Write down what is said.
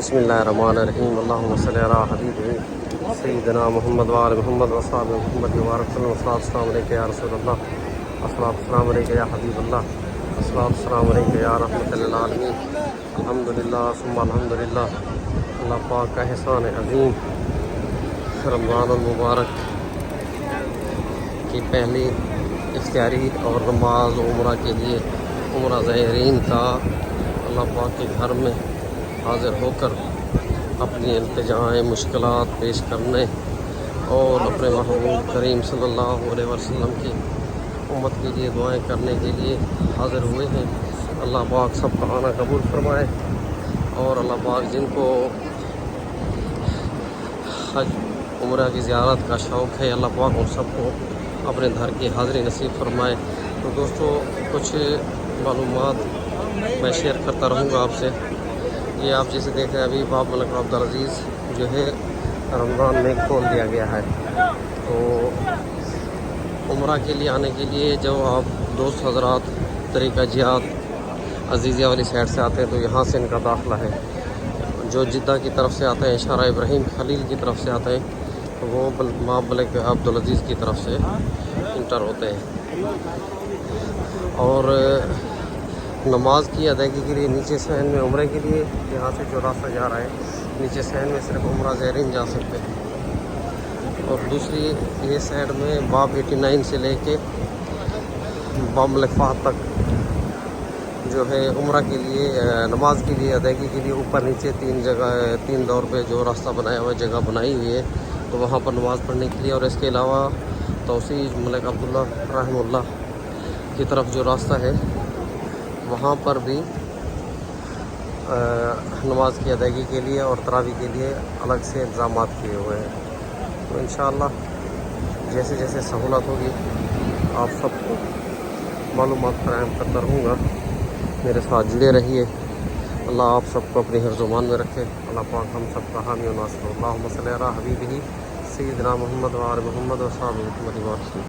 بسم اللہ الرحمن الرحیم اللہم صلی علی حبیبہ سیدنا محمد وآل محمد وصحاب محمد وبارک وسلم. السلام علیکم یا رسول اللہ، السلام علیکم یا حبیب اللہ، السلام علیکم یا رحمۃ للعالمین. الحمدللہ ثم الحمدللہ. اللہ پاک کا احسان عظیم، رمضان المبارک کی پہلی اختیاری اور نماز عمرہ کے لیے عمرہ زائرین کا اللہ پاک کے گھر میں حاضر ہو کر اپنی التجائیں مشکلات پیش کرنے اور اپنے محبوب کریم صلی اللہ علیہ وسلم کی امت کے لیے دعائیں کرنے کے لیے حاضر ہوئے ہیں. اللہ پاک سب کا آنا قبول فرمائے، اور اللہ پاک جن کو حج عمرہ کی زیارت کا شوق ہے، اللہ پاک ان سب کو اپنے گھر کی حاضری نصیب فرمائے. تو دوستو، کچھ معلومات میں شیئر کرتا رہوں گا آپ سے. یہ آپ جیسے دیکھ رہے ہیں، ابھی باب ملک عبدالعزیز جو ہے رمضان میں کھول دیا گیا ہے. تو عمرہ کے لیے آنے کے لیے جو آپ دوست حضرات طریقہ جہاد عزیزیہ والی سائڈ سے آتے ہیں تو یہاں سے ان کا داخلہ ہے. جو جدہ کی طرف سے آتے ہیں، اشارہ ابراہیم خلیل کی طرف سے آتے ہیں تو وہ باب ملک عبدالعزیز کی طرف سے انٹر ہوتے ہیں. اور نماز کی ادائیگی کے لیے نیچے سین میں عمرے کے لیے یہاں سے جو راستہ جا رہا ہے، نیچے سین میں صرف عمرہ زائرین جا سکتے ہیں. اور دوسری یہ سائڈ میں باب 89 سے لے کے باب ملک فہد تک جو ہے عمرہ کے لیے نماز کے لیے ادائیگی کے لیے اوپر نیچے تین دور پہ جو راستہ بنایا ہوا ہے، جگہ بنائی ہوئی ہے تو وہاں پر نماز پڑھنے کے لیے. اور اس کے علاوہ توسیع ملک عبداللہ رحمہ اللہ کی طرف جو راستہ ہے وہاں پر بھی نماز کی ادائیگی کے لیے اور تراویح کے لیے الگ سے انتظامات کیے ہوئے ہیں. تو انشاءاللہ جیسے جیسے سہولت ہوگی آپ سب کو معلومات فراہم کرتا رہوں گا. میرے ساتھ جڑے رہیے. اللہ آپ سب کو اپنی حفظ و امان میں رکھے. اللہ پاک ہم سب کا حامی و ناصر. اللہم صلی علی حبیبہ سیدنا محمد وآل محمد وصحابہ محمد وبارک.